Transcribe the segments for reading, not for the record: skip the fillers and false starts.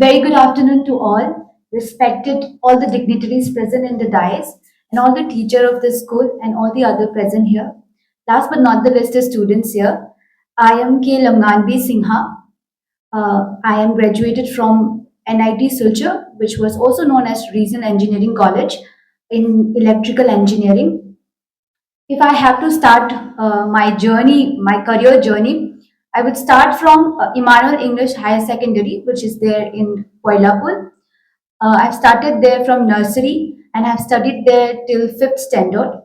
Very good afternoon to all, respected all the dignitaries present in the dais, and all the teacher of the school and all the other present here. Last but not the least, the students here. I am Lamnganbi Singha. I am graduated from NIT Silchar, which was also known as Regional Engineering College in Electrical Engineering. If I have to start my journey, my career journey, I would start from Emmanuel English Higher Secondary, which is there in Koilapur. I've started there from nursery and have studied there till fifth standard.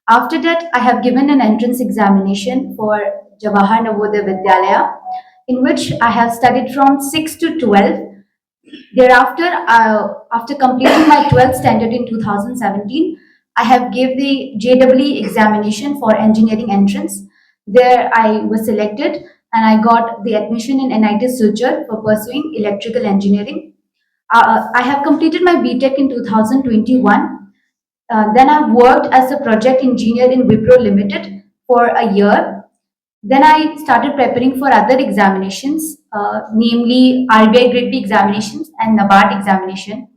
After that, I have given an entrance examination for Jawahar Navodaya Vidyalaya, in which I have studied from 6 to 12. Thereafter, after completing my 12th standard in 2017, I have gave the JEE examination for engineering entrance. There I was selected and I got the admission in NIT Silchar for pursuing electrical engineering. I have completed my BTech in 2021. Then I've worked as a project engineer in Wipro Limited for a year. Then I started preparing for other examinations, namely RBI Grade B examinations and NABARD examination.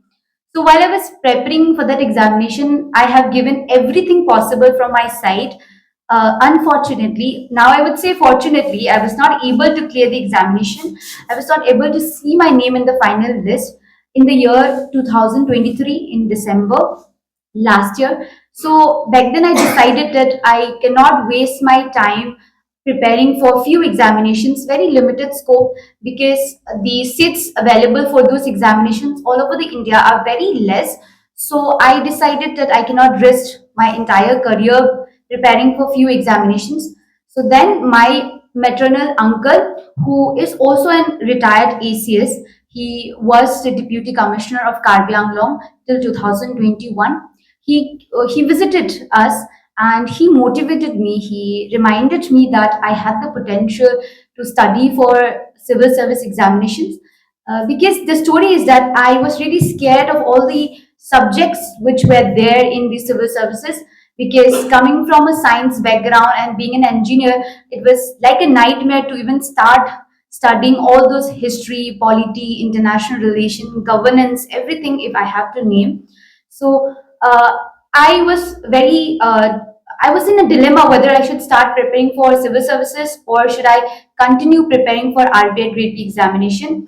So while I was preparing for that examination, I have given everything possible from my side. Unfortunately, now I would say fortunately, I was not able to clear the examination. I was not able to see my name in the final list in the year 2023 in December last year. So back then I decided that I cannot waste my time preparing for few examinations, very limited scope, because the seats available for those examinations all over the India are very less. So I decided that I cannot risk my entire career preparing for few examinations. So then my maternal uncle, who is also a retired ACS, he was the deputy commissioner of Karbi Anglong till 2021. He visited us and he motivated me. He reminded me that I had the potential to study for civil service examinations, because the story is that I was really scared of all the subjects which were there in the civil services, because coming from a science background and being an engineer, it was like a nightmare to even start studying all those history, polity, international relation, governance, everything, if I have to name. So I was very I was in a dilemma whether I should start preparing for civil services or should I continue preparing for RBI Grade B examination.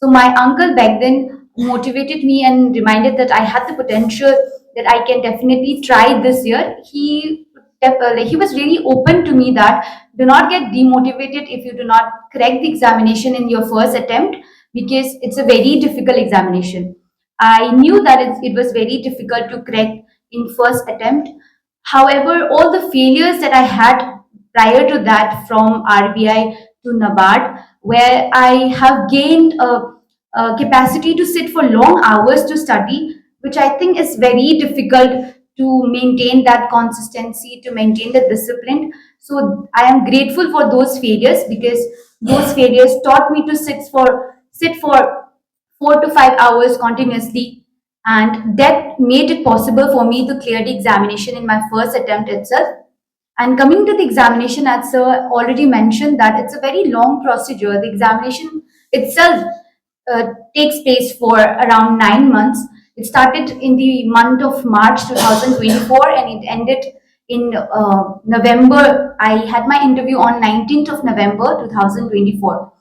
So my uncle back then motivated me and reminded that I had the potential, that I can definitely try this year. He was really open to me that do not get demotivated if you do not correct the examination in your first attempt, because it's a very difficult examination. I knew that it was very difficult to correct in first attempt. However, all the failures that I had prior to that from RBI to NABARD, where I have gained a capacity to sit for long hours to study, which I think is very difficult to maintain that consistency, to maintain the discipline. So I am grateful for those failures, because those failures taught me to sit for 4 to 5 hours continuously, and that made it possible for me to clear the examination in my first attempt itself. And coming to the examination, as sir already mentioned, that it's a very long procedure. The examination itself takes place for around 9 months. It started in the month of March 2024 and it ended in November. I had my interview on 19th of November 2024.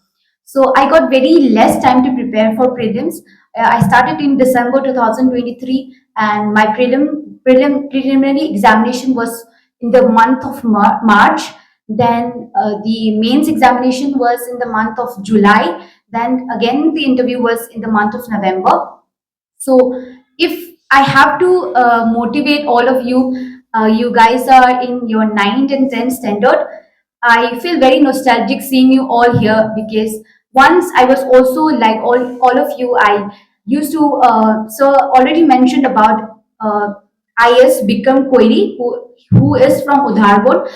So I got very less time to prepare for prelims. I started in December 2023 and my preliminary examination was in the month of March. Then the mains examination was in the month of July. Then again, the interview was in the month of November. So if I have to motivate all of you, you guys are in your 9th and 10th standard. I feel very nostalgic seeing you all here, because once I was also like all of you. I used to, so already mentioned about IS Bikram Koiri, who is from Udharbon,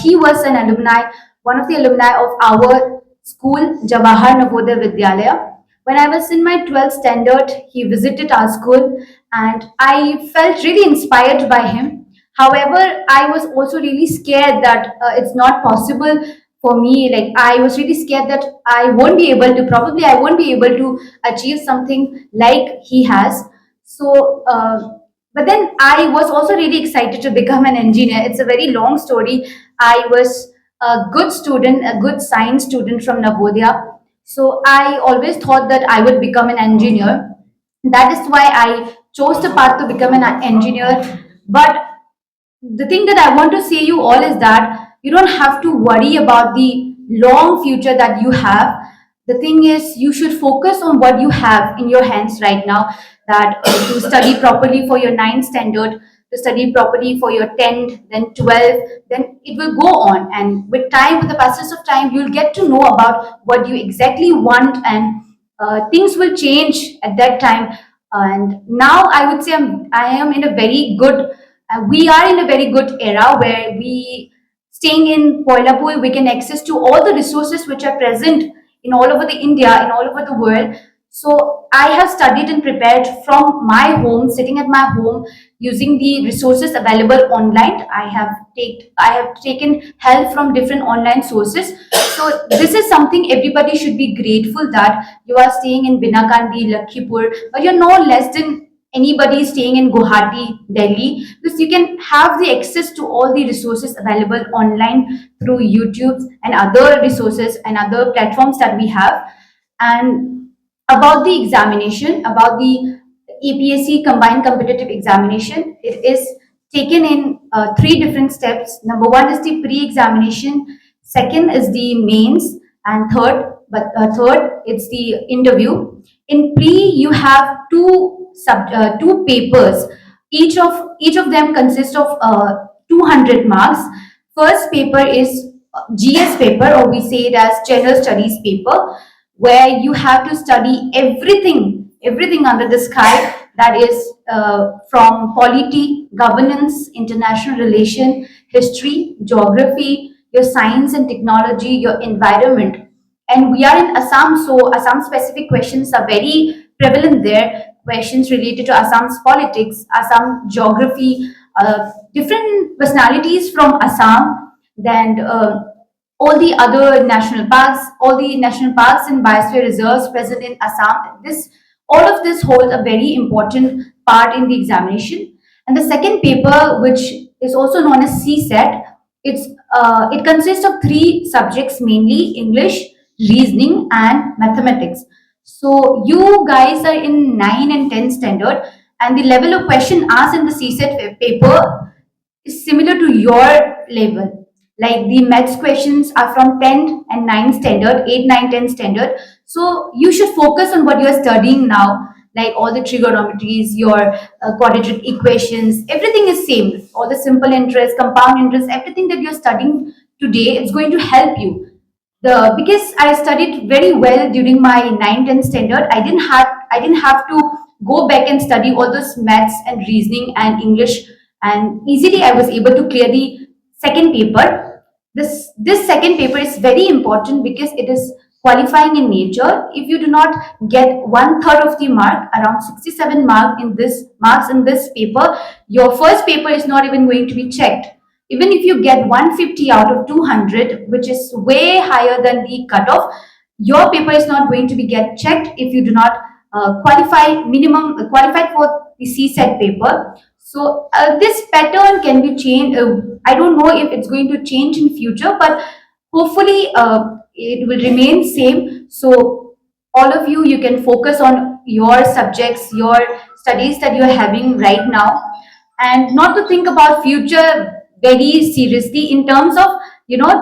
he was an alumni, one of the alumni of our school, Jawahar Navodaya Vidyalaya. When I was in my 12th standard, he visited our school and I felt really inspired by him. However, I was also really scared that it's not possible for me, like I was really scared that I won't be able to achieve something like he has. So but then I was also really excited to become an engineer. It's a very long story. I was a good student, a good science student from Navodaya, so I always thought that I would become an engineer. That is why I chose the path to become an engineer. But the thing that I want to say you all is that you don't have to worry about the long future that you have. The thing is, you should focus on what you have in your hands right now. That to study properly for your ninth standard, to study properly for your 10th, then 12th, then it will go on. And with time, with the passage of time, you'll get to know about what you exactly want, and things will change at that time. And now I would say I am in a very good we are in a very good era where we staying in Koilapur, we can access to all the resources which are present in all over the India, in all over the world. So I have studied and prepared from my home, sitting at my home, using the resources available online. I have taken help from different online sources. So this is something everybody should be grateful that you are staying in Binnakandi, Lakhipur, but you're no less than anybody staying in Guwahati, Delhi, because you can have the access to all the resources available online through YouTube and other resources and other platforms that we have. And about the examination, about the APSC combined competitive examination, it is taken in three different steps. Number one is the pre-examination, second is the mains, and third it's the interview. In pre, you have two papers. Each of them consists of 200 marks. First paper is GS paper, or we say it as General Studies paper, where you have to study everything under the sky. That is from polity, governance, international relation, history, geography, your science and technology, your environment. And we are in Assam, so Assam specific questions are very prevalent there. Questions related to Assam's politics, Assam geography, different personalities from Assam, then all the national parks and biosphere reserves present in Assam. All of this holds a very important part in the examination. And the second paper, which is also known as CSET, it consists of three subjects mainly: English, reasoning, and mathematics. So you guys are in 9 and 10 standard, and the level of question asked in the CSET paper is similar to your level. Like the maths questions are from 10 and 9 standard, 8, 9, 10 standard. So you should focus on what you are studying now, like all the trigonometries, your quadratic equations, everything is same. All the simple interest, compound interest, everything that you're studying today, it's going to help you. Because I studied very well during my 9th 10th standard, I didn't have to go back and study all those maths and reasoning and English, and easily I was able to clear the second paper. This second paper is very important because it is qualifying in nature. If you do not get one third of the mark, around 67 marks in this paper, your first paper is not even going to be checked. Even if you get 150 out of 200, which is way higher than the cutoff, your paper is not going to be get checked if you do not qualify for the CSET paper. So this pattern can be changed. I don't know if it's going to change in future, but hopefully it will remain same. So all of you can focus on your subjects, your studies that you are having right now, and not to think about future very seriously in terms of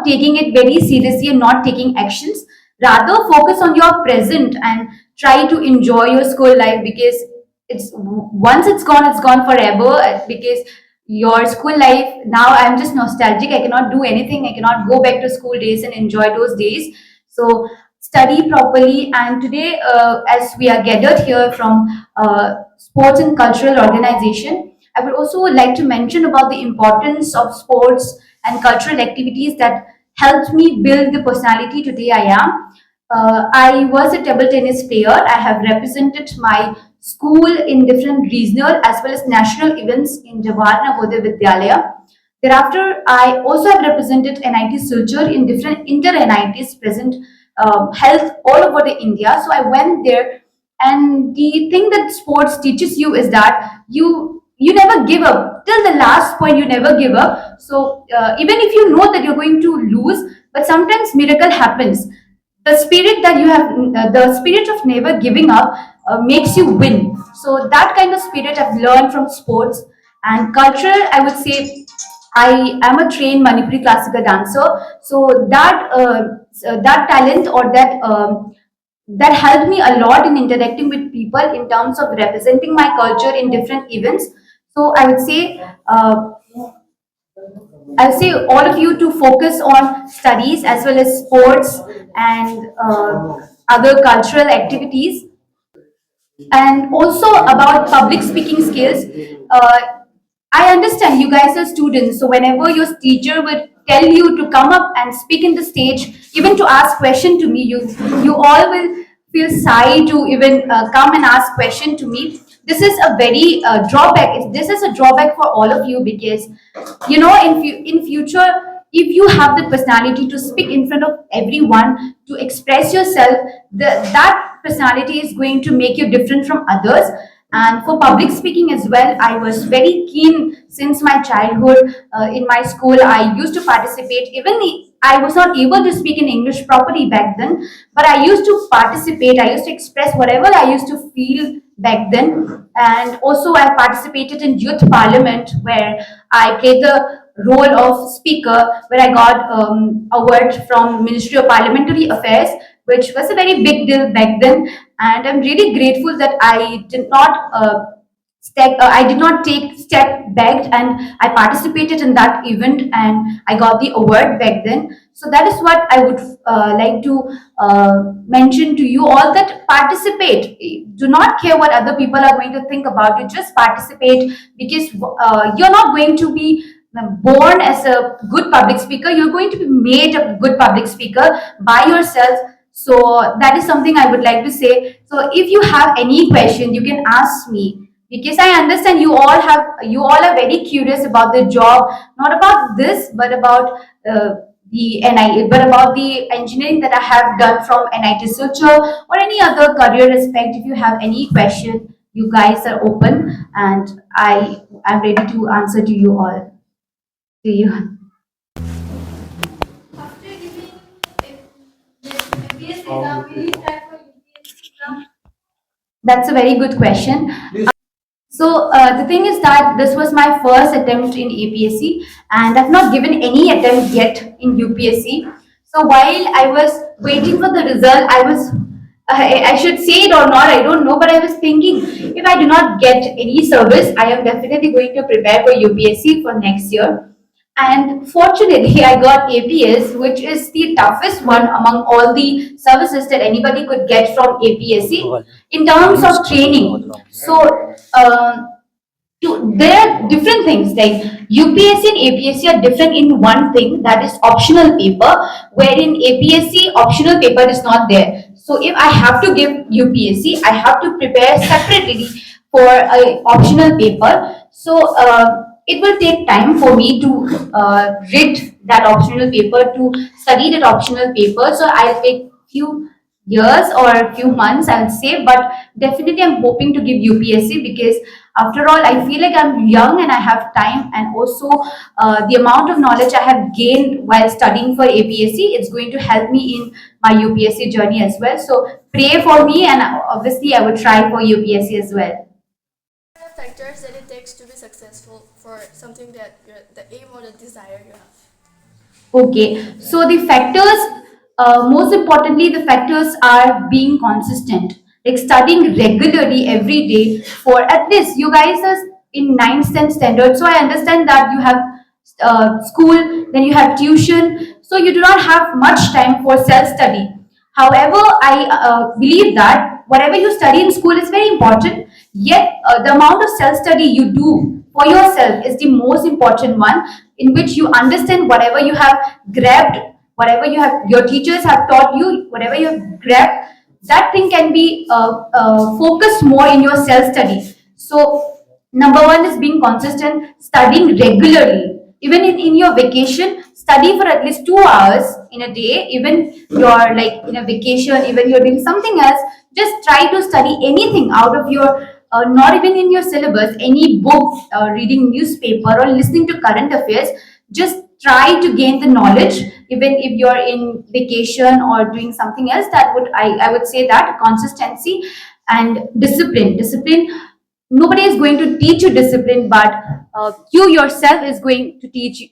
taking it very seriously and not taking actions. Rather focus on your present and try to enjoy your school life, because it's once it's gone forever. Because your school life, now I'm just nostalgic, I cannot do anything, I cannot go back to school days and enjoy those days. So study properly. And today, as we are gathered here from sports and cultural organization, I would also like to mention about the importance of sports and cultural activities that helped me build the personality today I am. I was a table tennis player. I have represented my school in different regional as well as national events in Jawahar Navodaya Vidyalaya. Thereafter, I also have represented NIT Silchar in different inter-NITs present health all over the India. So I went there, and the thing that sports teaches you is that you never give up till the last point. You never give up. So even if you know that you're going to lose, but sometimes miracle happens. The spirit that you have, the spirit of never giving up, makes you win. So that kind of spirit I've learned from sports. And cultural, I would say, I am a trained Manipuri classical dancer. So that talent, or that helped me a lot in interacting with people in terms of representing my culture in different events. So I'll say all of you to focus on studies as well as sports and other cultural activities. And also about public speaking skills. uh, I understand you guys are students, so whenever your teacher would tell you to come up and speak in the stage, even to ask question to me, you all will feel shy to even come and ask question to me. This is a very drawback. This is a drawback for all of you, because in future, if you have the personality to speak in front of everyone, to express yourself, that personality is going to make you different from others. And for public speaking as well, I was very keen since my childhood. In my school, I used to participate. I was not able to speak in English properly back then, but I used to participate. I used to express whatever I used to feel back then. And also, I participated in youth parliament, where I played the role of speaker, where I got award from Ministry of Parliamentary Affairs, which was a very big deal back then. And I'm really grateful that I did not take step back, and I participated in that event, and I got the award back then. So that is what I would like to mention to you all, that participate. Do not care what other people are going to think about you. Just participate, because you're not going to be born as a good public speaker. You're going to be made a good public speaker by yourself. So that is something I would like to say. So if you have any question, you can ask me, because I understand you all are very curious about the job, not about this, but about but about the engineering that I have done from NIT Silchar, or any other career aspect. If you have any question, you guys are open, and I am ready to answer to you all. To you. After giving APS exam, will you try for UPSC exam? That's a very good question. So the thing is that this was my first attempt in APSC, and I've not given any attempt yet in UPSC. So while I was waiting for the result, I should say it or not, I don't know, but I was thinking, if I do not get any service, I am definitely going to prepare for UPSC for next year. And fortunately, I got APS, which is the toughest one among all the services that anybody could get from APSC in terms of training. So, there are different things, like UPSC and APSC are different in one thing, that is optional paper, wherein APSC optional paper is not there. So if I have to give UPSC, I have to prepare separately for a optional paper. So it will take time for me to read that optional paper, to study that optional paper. So I'll take few years or a few months, I would say, but definitely I'm hoping to give UPSC, because after all, I feel like I'm young and I have time, and also the amount of knowledge I have gained while studying for APSC, it's going to help me in my UPSC journey as well. So pray for me, and obviously I would try for UPSC as well. Factors that it takes to be successful for something that the aim or the desire you have? Okay, so the factors, most importantly, the factors are being consistent, like studying regularly every day for at least, you guys are in 9th, 10th standard. So I understand that you have school, then you have tuition, so you do not have much time for self study. However, I believe that whatever you study in school is very important, yet the amount of self study you do for yourself is the most important one, in which you understand whatever you have grabbed, whatever your teachers have taught you, whatever you have grabbed, that thing can be focused more in your self study. So number one is being consistent, studying regularly. Even in your vacation, study for at least 2 hours in a day. Even you're like in a vacation, even you're doing something else, just try to study anything out of your not even in your syllabus, any book, reading newspaper or listening to current affairs. Just try to gain the knowledge even if you're in vacation or doing something else. That would I would say that consistency and discipline. Nobody is going to teach you discipline, but you yourself is going to teach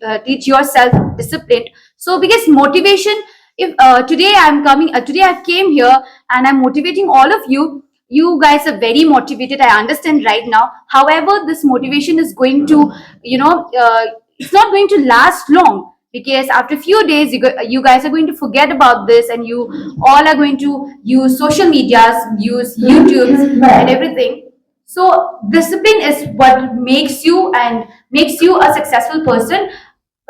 yourself discipline. So because motivation, if today I'm coming today I came here and I'm motivating all of you. You guys are very motivated, I understand right now. However, this motivation is going to, it's not going to last long, because after a few days you guys are going to forget about this, and you all are going to use social medias, use YouTube and everything. So discipline is what makes you and makes you a successful person.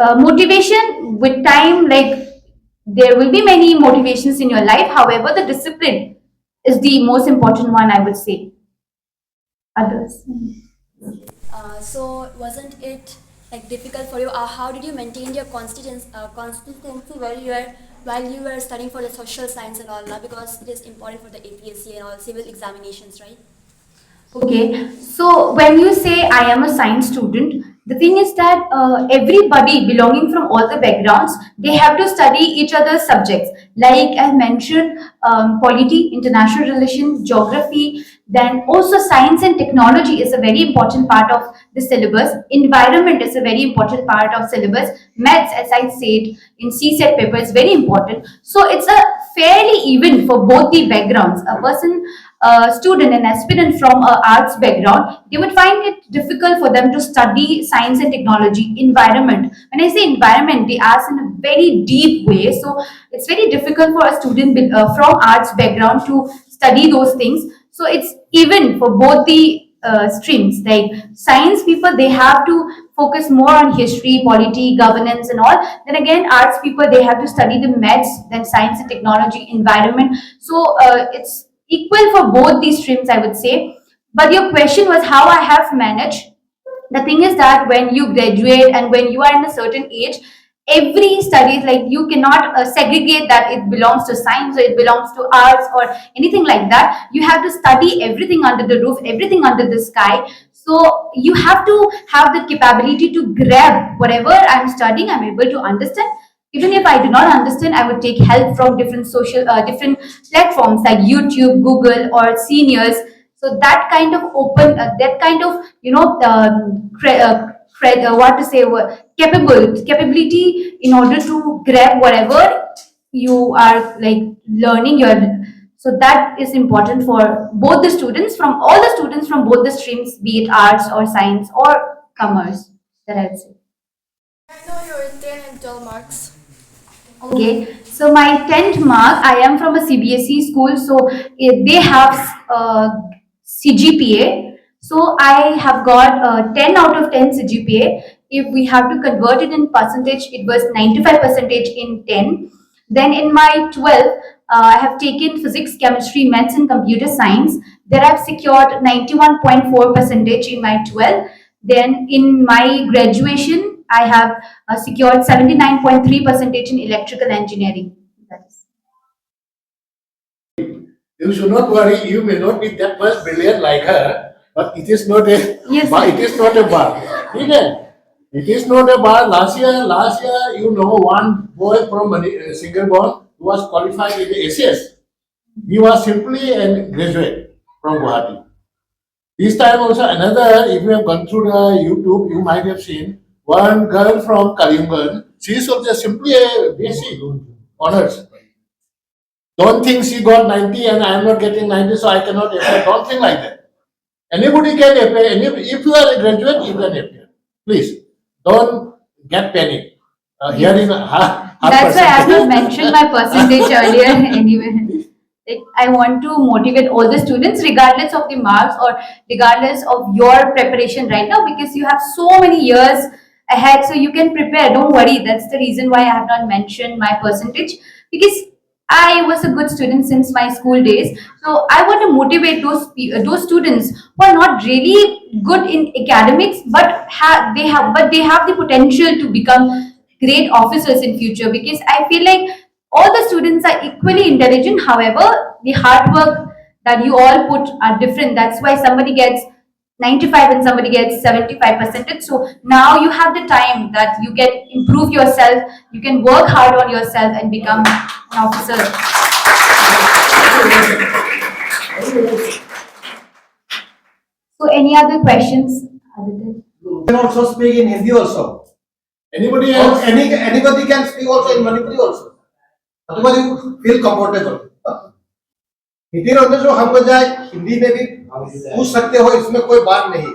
Motivation with time, like there will be many motivations in your life. However, the discipline is the most important one, I would say. Others. So wasn't it like difficult for you? How did you maintain your consistency while you were studying for the social science and all that? Because it is important for the APSC and all civil examinations, right? Okay, so when you say I am a science student, the thing is that everybody belonging from all the backgrounds, they have to study each other's subjects. Like I mentioned, polity, international relations, geography, then also science and technology is a very important part of the syllabus. Environment is a very important part of syllabus. Maths, as I said, in CSET paper is very important. So it's a fairly even for both the backgrounds. A person, a student, an aspirant from a arts background, they would find it difficult for them to study science and technology. Environment, when I say environment, they ask in a very deep way, so it's very difficult for a student from arts background to study those things. So it's even for both the streams. Like science people, they have to focus more on history, polity, governance and all. Then again, arts people, they have to study the maths, then science and technology, environment. So it's equal for both these streams, I would say. But your question was how I have managed. The thing is that when you graduate and when you are in a certain age, every study, like you cannot segregate that it belongs to science or it belongs to arts or anything like that. You have to study everything under the roof, everything under the sky. So you have to have the capability to grab whatever I'm studying, I'm able to understand. Even if I do not understand, I would take help from different platforms like YouTube, Google, or seniors. So that kind of that kind of what to say, capability in order to grab whatever you are like learning. So that is important for both the students, from all the students from both the streams, be it arts or science or commerce. That I'd say. I know your 10 and 12 marks. Okay, so my 10th mark, I am from a CBSE school, so they have CGPA. So I have got 10 out of 10 CGPA. If we have to convert it in percentage, it was 95 percentage in 10. Then in my 12, I have taken physics, chemistry, maths, and computer science. There I've secured 91.4 percentage in my 12. Then in my graduation, I have secured 79.3 percentage in electrical engineering. That is. You should not worry, you may not be that much brilliant like her, but it is not a Yes, bar, sir. it is not a bar. Okay? It is not a bar. Last year, you know, one boy from Singapore who was qualified in the ACS. He was simply a graduate from Guwahati. This time also another, if you have gone through the YouTube, you might have seen one girl from Kalimantan. She is also simply a basic honors. Don't think she got 90 and I am not getting 90, so I cannot apply. Don't think like that. Anybody can apply. If you are a graduate, you can apply. Please, don't get panic. Here in That's why I have not mentioned my percentage earlier anyway. Like, I want to motivate all the students regardless of the marks or regardless of your preparation right now, because you have so many years ahead, so you can prepare. Don't worry. That's the reason why I have not mentioned my percentage, because I was a good student since my school days. So I want to motivate those students who are not really good in academics, but they have the potential to become great officers in future. Because I feel like all the students are equally intelligent. However, the hard work that you all put are different. That's why somebody gets 95 and somebody gets 75 percentage. So now you have the time that you can improve yourself, you can work hard on yourself and become an officer. So any other questions? Aditya? You can also speak in Hindi also. Anybody Or else? anybody can speak also in Manipuri also. Whatever you feel comfortable. Hindi में जो हमको जाए हिंदी में भी पूछ सकते हो, इसमें कोई बात नहीं.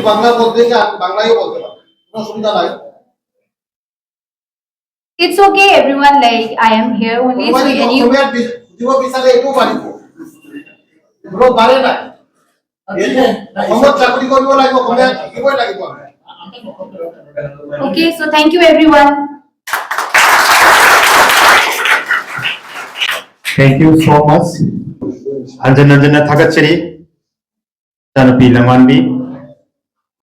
बांग्ला बोलते हैं आप बांग्ला ही बोलते हो, ना सुविधा नहीं. It's okay, everyone. Like I am here only. So any जो bisa ले itu balik. Bro bare na. Kamu cakuri ko mo lagi mo kami ibo lagi mo. okay. So thank you, everyone. Thank you so much. Anjana Thakachari, Tanapi Lamnganbi.